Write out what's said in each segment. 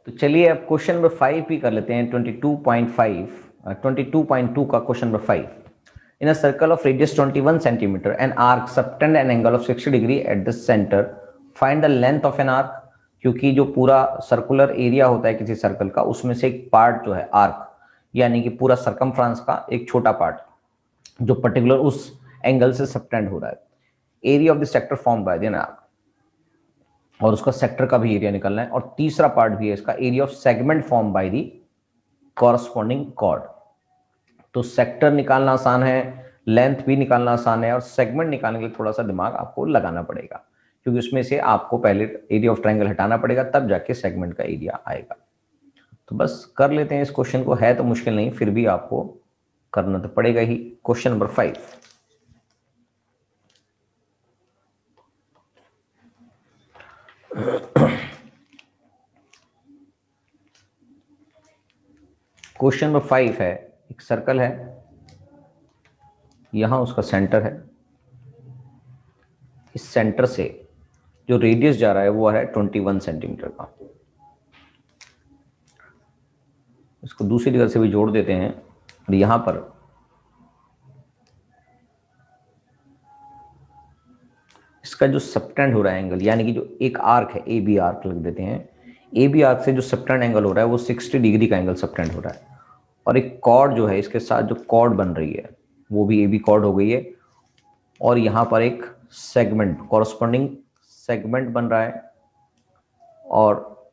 तो चलिए अब क्वेश्चन नंबर 5 भी कर लेते हैं। 22.2 का question number 5। In a circle of radius 21 centimetre an arc subtend an angle of 60 degree at the centre, find the length of an arc. क्योंकि जो पूरा सर्कुलर एरिया होता है किसी सर्कल का, उसमें से एक पार्ट जो है आर्क, यानी कि पूरा सरकमफ्रांस का एक छोटा पार्ट जो पर्टिकुलर उस एंगल से सबटेंड हो रहा है, area of the sector form by the arc, और उसका सेक्टर का भी एरिया निकलना है। और तीसरा पार्ट भी है इसका, area of segment form by the corresponding chord. तो सेक्टर निकालना आसान है, लेंथ भी निकालना आसान है, और सेगमेंट निकालने के लिए थोड़ा सा दिमाग आपको लगाना पड़ेगा, क्योंकि उसमें से आपको पहले एरिया ऑफ ट्रायंगल हटाना पड़ेगा, तब जाके सेगमेंट का एरिया आएगा। तो बस कर लेते हैं इस क्वेश्चन को, है तो मुश्किल नहीं, फिर भी आपको करना तो पड़ेगा ही। Question number 5। क्वेश्चन नंबर 5 है, एक सर्कल है, यहां उसका सेंटर है। इस सेंटर से जो रेडियस जा रहा है वो है 21 सेंटीमीटर का। इसको दूसरी जगह से भी जोड़ देते हैं, और यहां पर इसका जो सबटेंड हो रहा है एंगल, यानी कि जो एक आर्क है, ए बी आर्क लग देते हैं, ए बी आर्क से जो सबटेंड एंगल हो रहा है वो 60 डिग्री का एंगल सबटेंड हो रहा है। और एक कॉर्ड जो है, इसके साथ जो कॉर्ड बन रही है वो भी ए बी कॉर्ड हो गई है, और यहाँ पर एक सेगमेंट, कॉरस्पॉन्डिंग सेगमेंट बन रहा है, और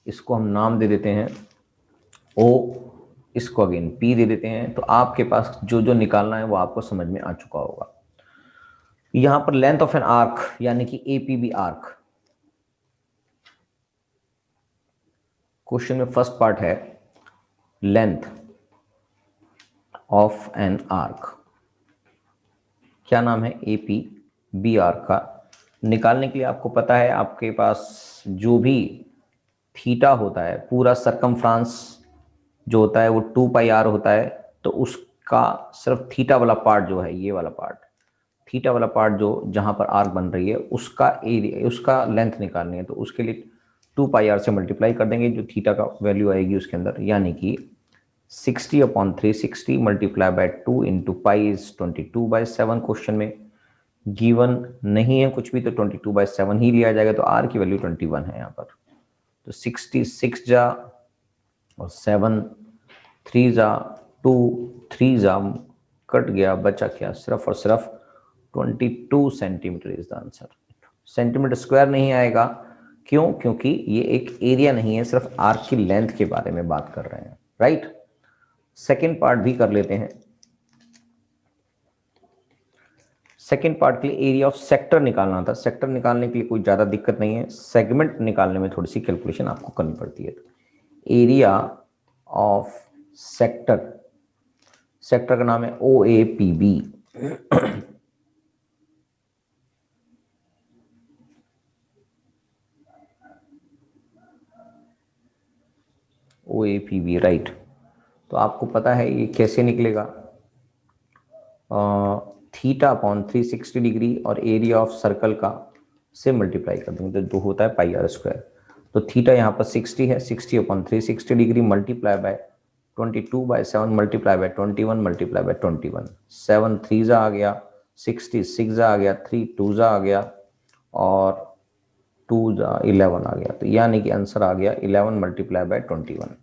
इसको हम नाम दे देते हैं ओ, इसको अगेन पी दे देते हैं। तो आपके पास जो जो निकालना है वो आपको समझ में आ चुका होगा। यहां पर लेंथ ऑफ एन आर्क, यानी कि एपीबी आर्क, क्वेश्चन में फर्स्ट पार्ट है लेंथ ऑफ एन आर्क। क्या नाम है? एपी बी आर्क का। निकालने के लिए आपको पता है, आपके पास जो भी थीटा होता है, पूरा सरकमफ्रांस जो होता है वो 2 पाई आर होता है। तो उसका सिर्फ थीटा वाला पार्ट जो है, ये वाला पार्ट, थीटा वाला पार्ट जो जहां पर आर्क बन रही है, उसका एरिया, उसका लेंथ निकालनी है। तो उसके लिए 2 पाई आर से मल्टीप्लाई कर देंगे, जो थीटा का वैल्यू आएगी उसके अंदर, यानी कि 60/360 multiply by 2 into pi is 22/7। Question में गिवन नहीं है कुछ भी, तो 22/7 ही लिया जाएगा। तो आर की वैल्यू 21 है यहाँ पर। तो 66 जा और 7 3 जा 2 3 जा कट गया, बचा क्या? सिर्फ और सिर्फ 22 centimetre is the answer. Centimetre square नहीं आएगा, क्यों? क्योंकि ये एक एरिया नहीं है, सिर्फ आर्क की लेंथ के बारे में बात कर रहे हैं, राइट। सेकेंड पार्ट भी कर लेते हैं। सेकेंड पार्ट के लिए एरिया ऑफ सेक्टर निकालना था। सेक्टर निकालने के लिए कोई ज़्यादा दिक्कत नहीं है, सेगमेंट निकालने में थोड़ी सी कैलकुलेशन आपको करनी पड़ती है। एरिया ऑफ सेक्टर, सेक्टर का नाम है O A P B. O A P B, right. तो आपको पता है ये कैसे निकलेगा? थीटा अपॉन 360 डिग्री और एरिया ऑफ सर्कल का से मल्टीप्लाई कर देंगे, तो दो होता है पाई आर स्क्वायर। तो थीटा यहाँ पर 60 है, 60/360 degree multiply by 22/7 multiply by 21 multiply by 21। 7 3 जा आ गया, 66 जा आ गया, 3 2 जा आ गया, और 2 जा 11 आ गया। तो यानी कि आंसर आ गया 11 मल्टीप्लाई बाय 21।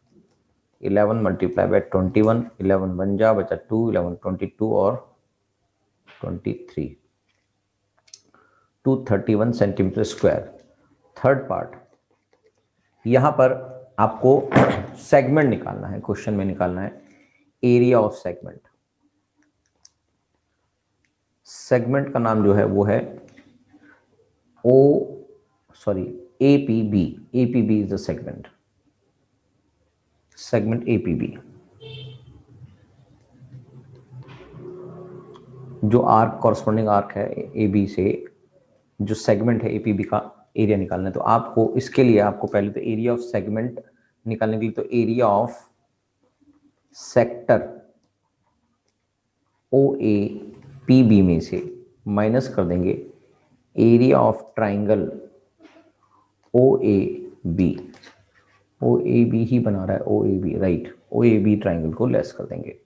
11 मल्टीप्लाई बाय 21, 11 1 जा बचा 2, 11 22 और 23, 231 सेंटीमीटर स्क्वायर। थर्ड पार्ट, यहां पर आपको सेगमेंट निकालना है, क्वेश्चन में निकालना है एरिया ऑफ सेगमेंट। सेगमेंट का नाम जो है वो है APB. APB is the segment, segment APB. जो आर्क, कॉरस्पॉन्डिंग आर्क है ए बी से, जो सेगमेंट है एपीबी का एरिया निकालना है। तो आपको इसके लिए आपको पहले तो एरिया ऑफ सेगमेंट निकालने के लिए, तो area of sector O A P B में से माइनस कर देंगे area of triangle O A B, O A B ही बना रहा है, O A B, right, O A B triangle को लेस कर देंगे।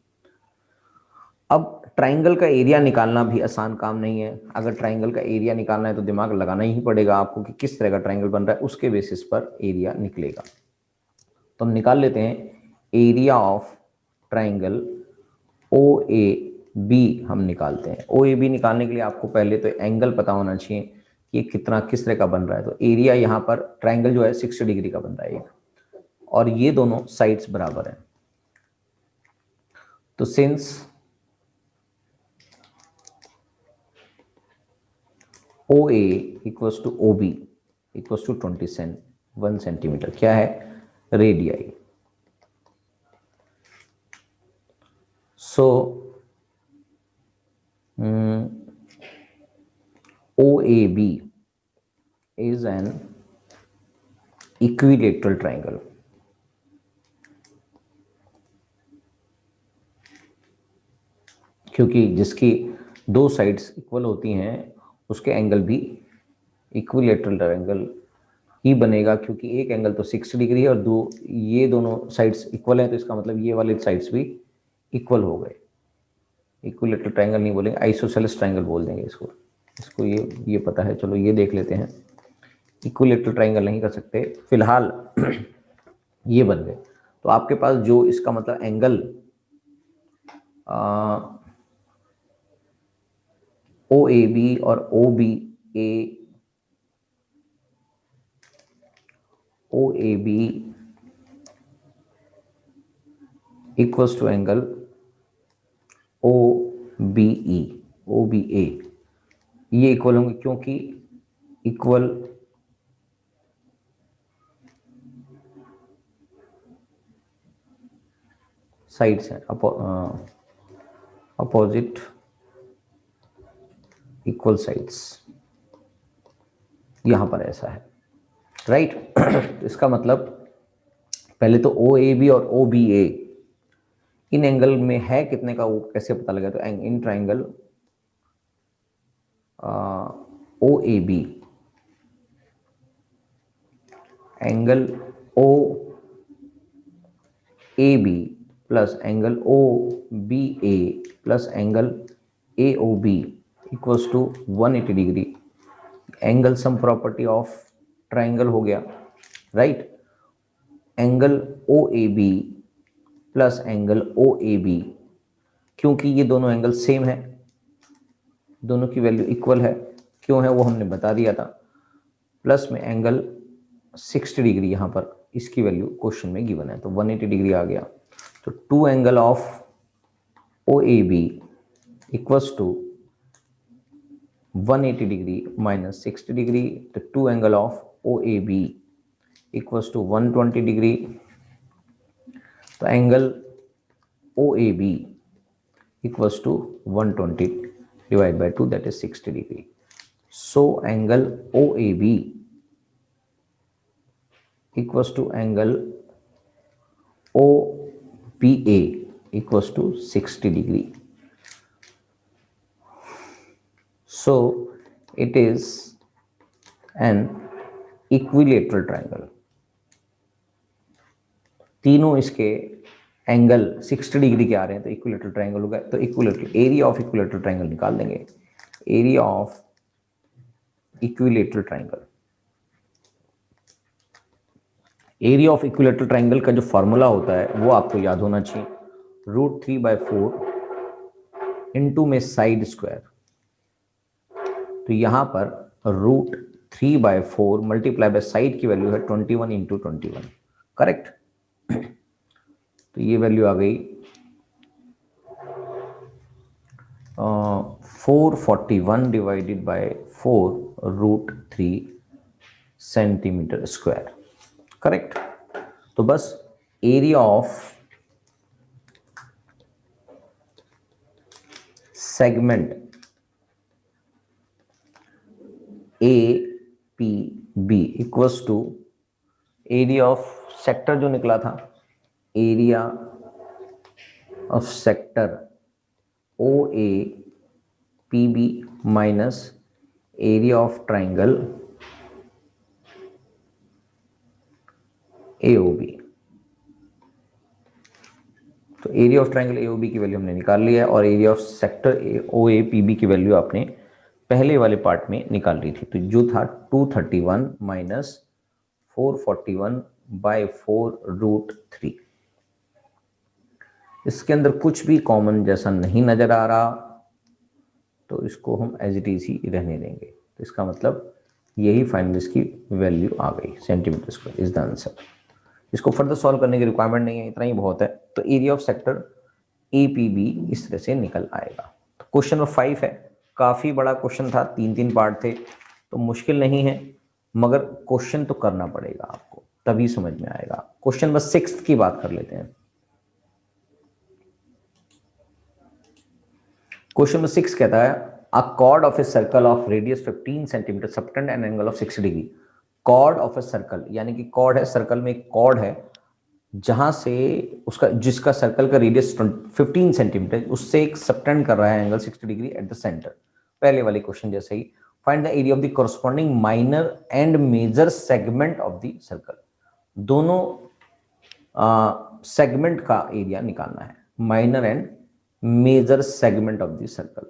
अब ट्राइंगल का एरिया निकालना भी आसान काम नहीं है। अगर ट्राइंगल का एरिया निकालना है तो दिमाग लगाना ही पड़ेगा आपको कि किस तरह का ट्राइंगल बन रहा है, उसके बेसिस पर एरिया निकलेगा। तो हम निकाल लेते हैं area of triangle O A B. हम निकालते हैं ओ ए बी। निकालने के लिए आपको पहले तो एंगल पता होना चाहिए कि ये कितना किस तरह का बन रहा है। तो एरिया यहाँ पर ट्राइंगल जो है 60 डिग्री का बन रहा है और ये दोनों साइड्स बराबर हैं। तो since O A equals to O B equals to 21 centimetre, क्या है, radii. So O A B is an equilateral triangle। क्योंकि जिसकी दो साइड्स इक्वल होती हैं उसके एंगल भी इक्विलेटरल ट्रायंगल ही बनेगा, क्योंकि एक एंगल तो 60 डिग्री है और दो ये दोनों साइड्स इक्वल हैं, तो इसका मतलब ये वाले साइड्स भी इक्वल हो गए। इक्विलेटरल ट्रायंगल नहीं बोलेंगे, आइसोसेलेस ट्रायंगल बोल देंगे इसको। इसको ये पता है, चलो ये देख लेते हैं। इक्विलेटरल ट्रायंगल नहीं कर सकते फिलहाल ये बन गए। तो आपके पास जो इसका मतलब एंगल ओ ए बी और O B equals to angle O B A, ये इक्वल होंगे क्योंकि इक्वल साइड्स हैं, अपोजिट इक्वल साइड्स, यहां पर ऐसा है, राइट। तो इसका मतलब पहले तो ओ ए बी और ओ बी ए इन एंगल में है कितने का, वो कैसे पता लगा। तो in triangle O A B, angle O A B plus angle O B A plus angle A O B equals to 180 degree. Angle sum property of triangle हो गया, right. Angle O A B plus angle O A B, क्योंकि ये दोनों angle same है, दोनों की value equal है, क्यों है वो हमने बता दिया था। प्लस में एंगल 60 डिग्री, यहाँ पर इसकी वैल्यू क्वेश्चन में गिवन है, तो 180 डिग्री आ गया। तो two angle of O A B equals to 180 degree minus 60 degree, तो two angle of O A B equals to 120 degree. तो angle O A B equals to 120 divide by 2, that is 60 degree. So angle O A B equals to angle OPA equals to 60 degree. So it is an equilateral triangle। तीनों इसके angle 60 degree के आ रहे हैं, तो equilateral triangle होगा। तो equilateral area of equilateral triangle निकाल देंगे। Area of equilateral triangle, area of equilateral triangle का जो फॉर्मूला होता है वो आपको याद होना चाहिए, √3/4 इंटू में साइड स्क्वायर। तो यहां पर √3/4 मल्टीप्लाई बाय साइड की वैल्यू है 21 इंटू 21, करेक्ट। तो ये वैल्यू आ गई 441 divided by 4 √3 centimetre square, correct. तो बस area of segment A P B equals to area of sector जो निकला था, area of sector O A P B minus area of triangle AOB। तो एरिया ऑफ ट्राइंगल AOB की value हमने निकाल लिया है और एरिया ऑफ सेक्टर OAPB की वैल्यू आपने पहले वाले पार्ट में निकाल ली थी। तो जो था 231 माइनस 441/4√3। इसके अंदर कुछ भी कॉमन जैसा नहीं नजर आ रहा, तो इसको हम एज इट इज ही रहने देंगे। तो इसका मतलब यही फाइनल इसकी वैल्यू आ गई, centimetre square is the answer. इसको फर्दर सॉल्व करने की रिक्वायरमेंट नहीं है, इतना ही बहुत है। तो एरिया ऑफ सेक्टर APB इस तरह से निकल आएगा। तो क्वेश्चन नंबर 5 है, काफी बड़ा क्वेश्चन था, 3 पार्ट थे, तो मुश्किल नहीं है, मगर क्वेश्चन तो करना पड़ेगा आपको, तभी समझ में आएगा। क्वेश्चन नंबर 6 की बात कर लेते हैं। क्वेश्चन नंबर 6 कहता है a chord of a circle of radius 15 centimetre subtend an angle of 60 degree. Chord of a circle, यानी कि कॉर्ड है, सर्कल में एक कॉर्ड है जहां से उसका जिसका सर्कल का रेडियस 15 सेंटीमीटर, उससे एक सबटेंड कर रहा है angle 60 degree at the centre. पहले वाले क्वेश्चन जैसे ही, find the area of the corresponding minor and major segment of the circle. दोनों सेगमेंट का एरिया निकालना है, minor and major segment of the circle.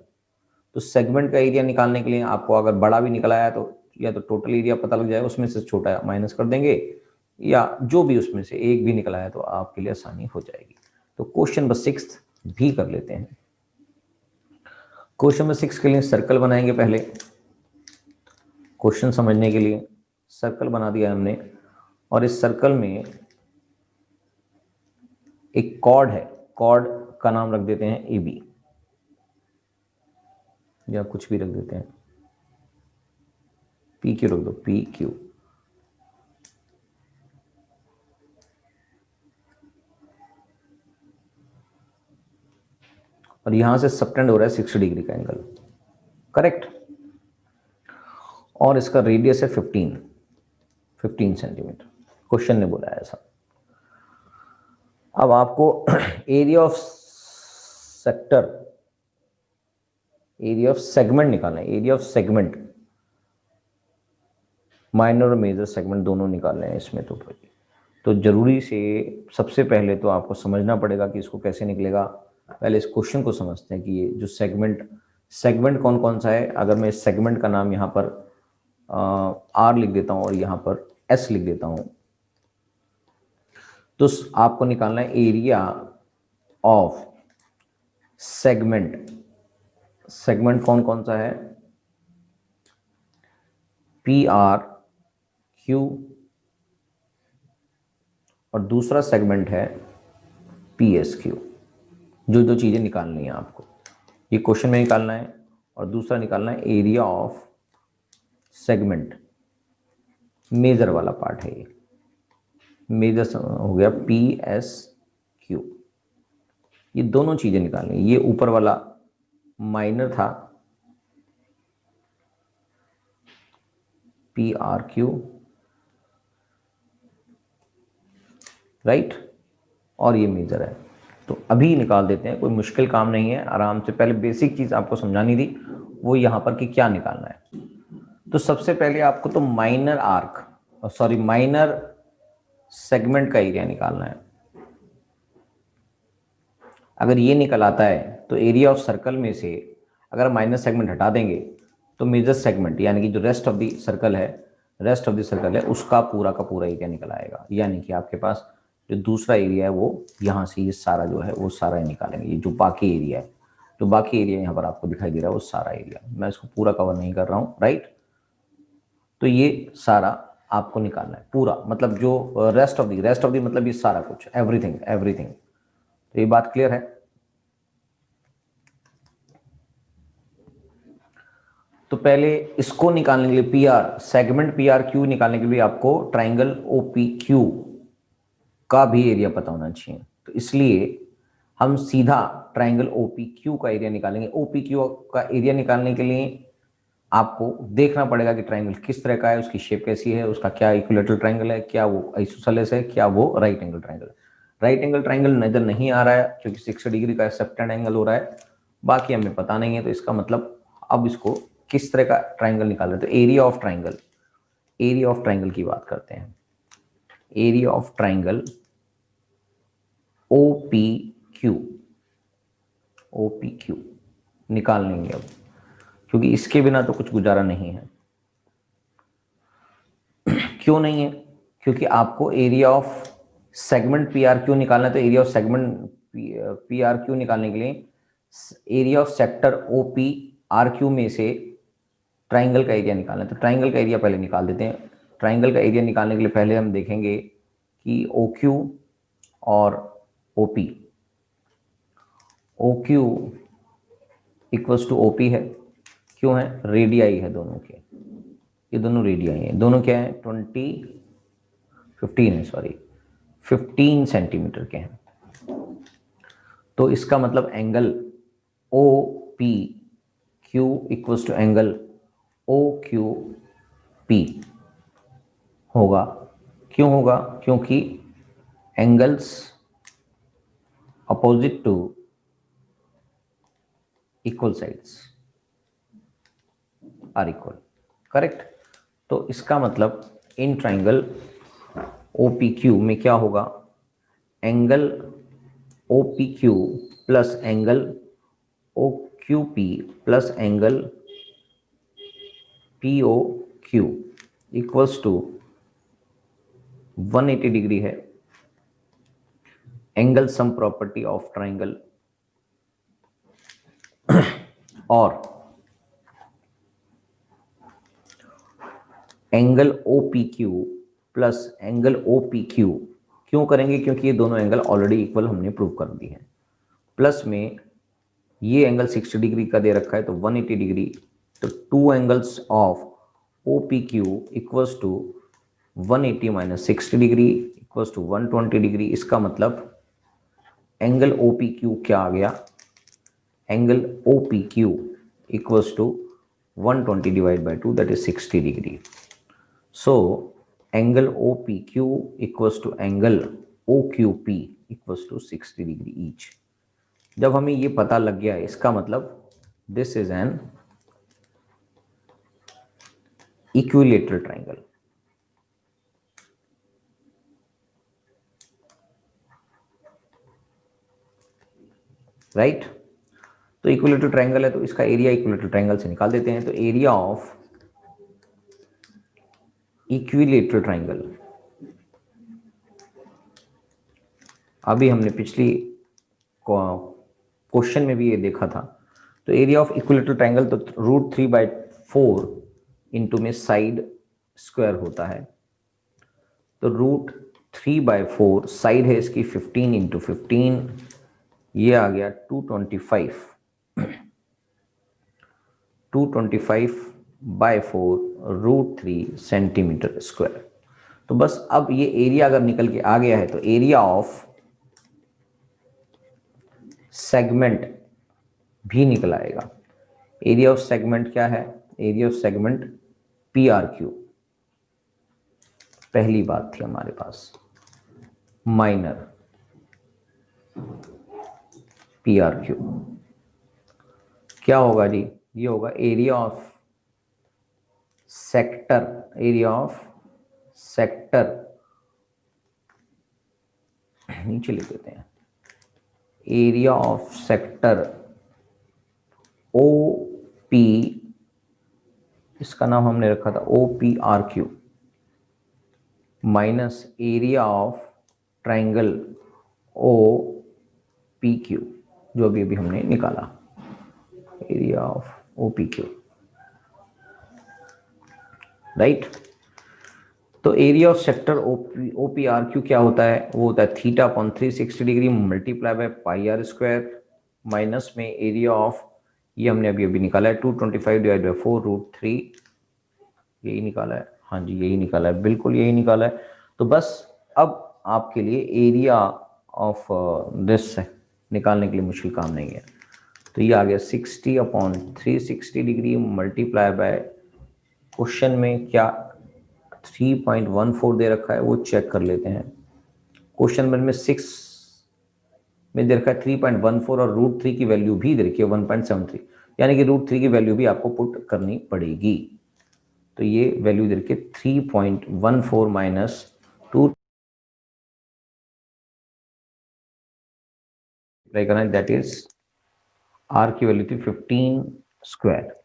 तो सेगमेंट का एरिया निकालने के लिए आपको अगर बड़ा भी निकला है तो या तो टोटल एरिया पता लग जाएगा, उसमें से छोटा माइनस कर देंगे, या जो भी उसमें से एक भी निकला है तो आपके लिए आसानी हो जाएगी। तो क्वेश्चन नंबर 6 भी कर लेते हैं। क्वेश्चन नंबर 6 के लिए सर्कल बनाएंगे। पहले क्वेश्चन समझने के लिए सर्कल बना दिया हमने, और इस सर्कल में एक कॉर्ड है, कॉर्ड का नाम रख देते हैं AB, या कुछ भी रख देते हैं, PQ रख दो, PQ। और यहां से सबटेंड हो रहा है 60 डिग्री का एंगल, करेक्ट। और इसका रेडियस है 15 सेंटीमीटर, क्वेश्चन ने बोला है ऐसा। अब आपको area of sector, area of segment निकालना है। एरिया ऑफ सेगमेंट, माइनर और मेजर सेगमेंट दोनों निकालने हैं इसमें। तो जरूरी से सबसे पहले तो आपको समझना पड़ेगा कि इसको कैसे निकलेगा। पहले इस क्वेश्चन को समझते हैं कि ये जो सेगमेंट कौन कौन सा है। अगर मैं इस सेगमेंट का नाम यहाँ पर R लिख देता हूँ और यहाँ पर S लिख देता हूँ, तो आपको निकालना है एरिया ऑफ सेगमेंट। सेगमेंट कौन कौन सा है, PRQ, और दूसरा सेगमेंट है PSQ। जो दो चीजें निकालनी है आपको, ये क्वेश्चन में निकालना है, और दूसरा निकालना है एरिया ऑफ सेगमेंट, मेजर वाला पार्ट है ये, मेजर हो गया PSQ। ये दोनों चीजें निकालनी है। ये ऊपर वाला माइनर था PRQ, राइट, और ये मेजर है। तो अभी निकाल देते हैं, कोई मुश्किल काम नहीं है, आराम से। पहले बेसिक चीज आपको समझानी थी, वो यहां पर कि क्या निकालना है। तो सबसे पहले आपको तो माइनर सेगमेंट का एरिया निकालना है। अगर ये निकल आता है तो एरिया ऑफ सर्कल में से अगर माइनर सेगमेंट हटा देंगे तो मेजर सेगमेंट, यानी कि जो रेस्ट ऑफ द सर्कल है, उसका पूरा का पूरा एरिया निकल आएगा। यानी कि आपके पास जो दूसरा एरिया है वो यहाँ से ये सारा जो है वो सारा निकालेंगे। ये जो बाकी एरिया है, जो बाकी एरिया यहाँ पर आपको दिखाई दे रहा है वो सारा एरिया, मैं इसको पूरा कवर नहीं कर रहा हूँ, राइट। तो ये सारा आपको निकालना है पूरा, मतलब जो रेस्ट ऑफ दी मतलब ये सारा कुछ, एवरीथिंग। तो ये बात क्लियर है। तो पहले इसको निकालने के लिए सेगमेंट PRQ निकालने के लिए आपको ट्राइंगल OPQ का भी एरिया पता होना चाहिए। तो इसलिए हम सीधा ट्राइंगल OPQ का एरिया निकालेंगे। OPQ का एरिया निकालने के लिए आपको देखना पड़ेगा कि ट्राइंगल किस तरह का है, उसकी शेप कैसी है, उसका क्या इक्विलेटरल ट्राइंगल है, क्या वो आइसोसेलेस है, क्या वो right angle triangle. Right angle triangle नजर नहीं आ रहा है क्योंकि 60 डिग्री का सबटेंड एंगल हो रहा है, बाकी हमें पता नहीं है। तो इसका मतलब अब इसको किस तरह का ट्राइंगल निकाल रहे हैं, तो एरिया ऑफ ट्राइंगल की बात करते हैं। Area of triangle OPQ, OPQ निकाल लेंगे अब, क्योंकि इसके बिना तो कुछ गुजारा नहीं है। क्यों नहीं है? क्योंकि आपको एरिया ऑफ सेगमेंट PRQ निकालना है, तो एरिया ऑफ सेगमेंट PRQ निकालने के लिए एरिया ऑफ सेक्टर OPRQ में से ट्राइंगल का एरिया निकालना है। तो ट्राइंगल का एरिया पहले निकाल देते हैं। ट्राइंगल का एरिया निकालने के लिए पहले हम देखेंगे कि OQ और OP, OQ equals to OP है। क्यों है? रेडियाई है दोनों के, ये दोनों रेडियाई हैं। दोनों क्या है? 15 सेंटीमीटर के हैं। तो इसका मतलब angle OPQ equals to angle OQP होगा। क्यों होगा? क्योंकि angles opposite to equal sides are equal, correct. तो इसका मतलब इन ट्राइंगल OPQ में क्या होगा? Angle OPQ plus angle OQP plus angle POQ equals to 180 degree है। Angle sum property of triangle और angle OPQ plus angle OPQ क्यों करेंगे? क्योंकि ये दोनों एंगल ऑलरेडी इक्वल हमने प्रूव कर दिए हैं। प्लस में ये एंगल 60 डिग्री का दे रखा है, तो 180 डिग्री। तो two angles of OPQ equals to 180 minus 60 degree equals to 120 degree. इसका मतलब एंगल OPQ क्या आ गया? Angle OPQ equals to 120 divide by 2, that is 60 degree. So angle OPQ equals to angle OQP equals to 60 degree each। जब हमें ये पता लग गया है, इसका मतलब this is an equilateral triangle, right? तो equilateral triangle है, तो इसका एरिया equilateral triangle से निकाल देते हैं। तो एरिया ऑफ इक्विलेटरल ट्राइंगल, अभी हमने पिछली क्वेश्चन में भी ये देखा था। तो एरिया ऑफ इक्विलेटरल ट्राइंगल तो √3/4 इंटू में साइड स्क्वायर होता है। तो √3/4 साइड है इसकी 15 इंटू 15, ये आ गया 225/4 √3 सेंटीमीटर स्क्वायर। तो बस अब ये एरिया अगर निकल के आ गया है, तो एरिया ऑफ सेगमेंट भी निकल आएगा। एरिया ऑफ सेगमेंट क्या है? एरिया ऑफ सेगमेंट PRQ, पहली बात थी हमारे पास, माइनर PRQ क्या होगा जी? ये होगा area of sector, area of sector, नीचे लिख देते हैं, एरिया ऑफ सेक्टर OP, इसका नाम हमने रखा था OPRQ, minus area of triangle OPQ, जो अभी हमने निकाला, एरिया ऑफ OPQ, राइट। तो एरिया ऑफ सेक्टर OPRQ क्या होता है? वो होता है θ/360 degree multiply by πr² minus में एरिया ऑफ, ये हमने अभी निकाला है 225 डिवाइड बाय 4 √3, यही निकाला है। हाँ जी, यही निकाला है, बिल्कुल यही निकाला है। तो बस अब आपके लिए एरिया ऑफ दिस निकालने के लिए मुश्किल काम नहीं है। तो ये आ गया 60/360 डिग्री मल्टीप्लाई बाय, क्वेश्चन में क्या 3.14 दे रखा है, वो चेक कर लेते हैं। क्वेश्चन नंबर में 6 में दे रखा है 3.14 और √3 की वैल्यू भी दे रखी है 1.73, यानी कि √3 की वैल्यू भी आपको पुट करनी पड़ेगी। तो ये वैल्यू दे रखी है 3.14 माइनस 2 मल्टीप्लाई करना है, दैट इज आर की वैल्यू थी 15 स्क्वायर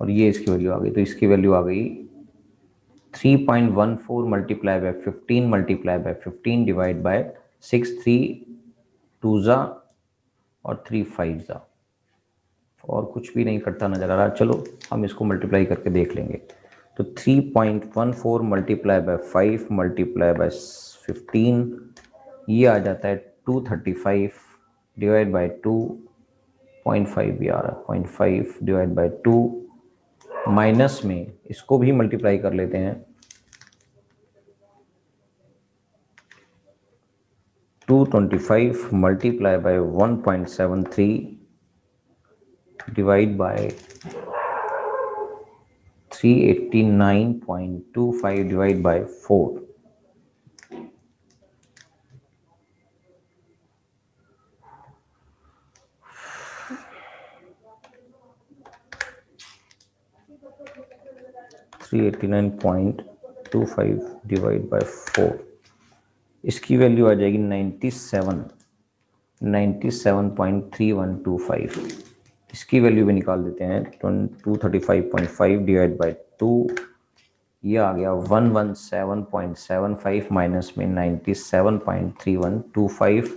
और ये इसकी वैल्यू आ गई, तो इसकी वैल्यू आ गई 3.14 multiply by 15 multiply by 15 divide by 6, 3 2 जा और 3 5 जा, और कुछ भी नहीं कटता नजर आ रहा। चलो हम इसको मल्टीप्लाई करके देख लेंगे। तो 3.14 मल्टीप्लाई बाय 5 मल्टीप्लाई बाय 15, ये आ जाता है 235 डिवाइड बाय 2.5 भी आ रहा है, 0.5 डिवाइड बाय 2 माइनस में इसको भी मल्टीप्लाई कर लेते हैं, 225 multiply by 1.73 divide by 389.25 divide by 4, divide by 4, इसकी वैल्यू आ जाएगी 97.3125। इसकी वैल्यू भी निकाल देते हैं, 235.5 डिवाइड बाय 2, ये आ गया 117.75 माइनस में 97.3125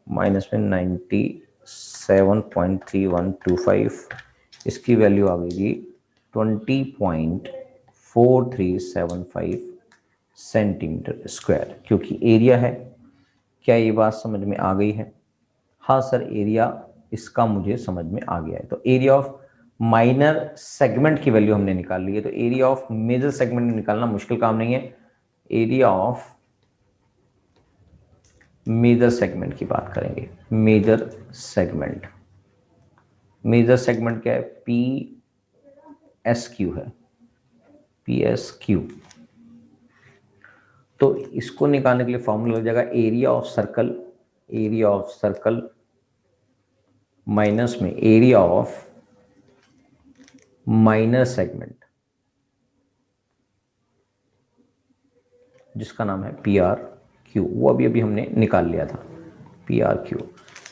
माइनस में 97.3125, इसकी वैल्यू आ गई 20.4375 सेंटीमीटर स्क्वायर, क्योंकि एरिया है। क्या ये बात समझ में आ गई है? हाँ सर, एरिया इसका मुझे समझ में आ गया है। तो एरिया ऑफ माइनर सेगमेंट की वैल्यू हमने निकाल ली है, तो एरिया ऑफ मेजर सेगमेंट निकालना मुश्किल काम नहीं है। एरिया ऑफ मेजर सेगमेंट की बात करेंगे। मेजर सेगमेंट, मेजर सेगमेंट क्या है? पी एस क्यू है, पी एस क्यू। तो इसको निकालने के लिए फॉर्मूला लग जाएगा area of circle, area of circle minus में एरिया ऑफ माइनर सेगमेंट, जिसका नाम है पी आर क्यू, वो अभी हमने निकाल लिया था, पी आर क्यू।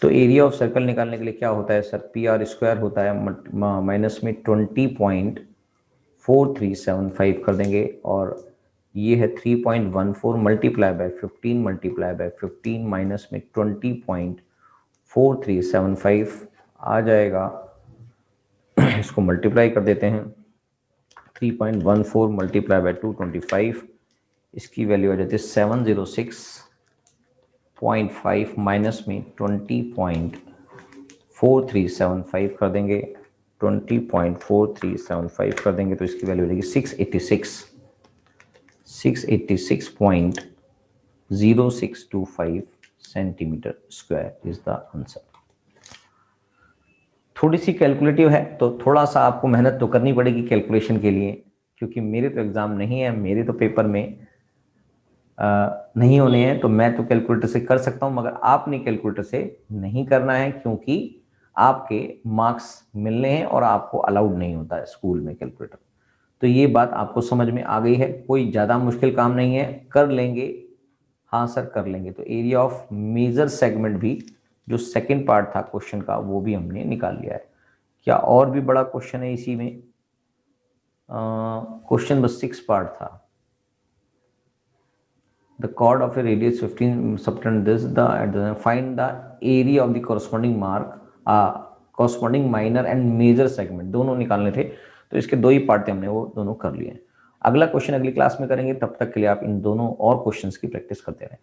तो एरिया ऑफ सर्कल निकालने के लिए क्या होता है सर? पी आर स्क्वायर होता है माइनस में 20.4375 कर देंगे, और ये है 3.14 multiply by 15 multiply by 15 minus में 20.4375 आ जाएगा। इसको मल्टीप्लाई कर देते हैं, 3.14 मल्टीप्लाई बाय 225, इसकी वैल्यू आ जाती है 706.5 माइनस में 20.4375 कर देंगे, 20.4375 कर देंगे तो इसकी वैल्यू हो जाएगी 686.0625 centimetre square is the answer. थोड़ी सी कैलकुलेटिव है, तो थोड़ा सा आपको मेहनत तो करनी पड़ेगी कैलकुलेशन के लिए, क्योंकि मेरे तो एग्जाम नहीं है, मेरे तो पेपर में नहीं होने हैं, तो मैं तो कैलकुलेटर से कर सकता हूं, मगर आपने कैलकुलेटर से नहीं करना है, क्योंकि आपके मार्क्स मिलने हैं और आपको अलाउड नहीं होता है स्कूल में कैलकुलेटर। तो ये बात आपको समझ में आ गई है, कोई ज़्यादा मुश्किल काम नहीं है, कर लेंगे। हाँ सर कर लेंगे। तो एरिया ऑफ मेजर सेगमेंट भी, जो सेकंड पार्ट था क्वेश्चन का, वो भी हमने निकाल लिया है। क्या और भी बड़ा क्वेश्चन है इसी में? क्वेश्चन नंबर 6 पार्ट था। The chord of a radius 15 subtend this find the area of the corresponding corresponding minor and major segment, दोनों निकालने थे। तो इसके दो ही पार्ट थे, हमने वो दोनों कर लिए हैं। अगला क्वेश्चन अगली क्लास में करेंगे, तब तक के लिए आप इन दोनों और क्वेश्चंस की प्रैक्टिस करते रहें।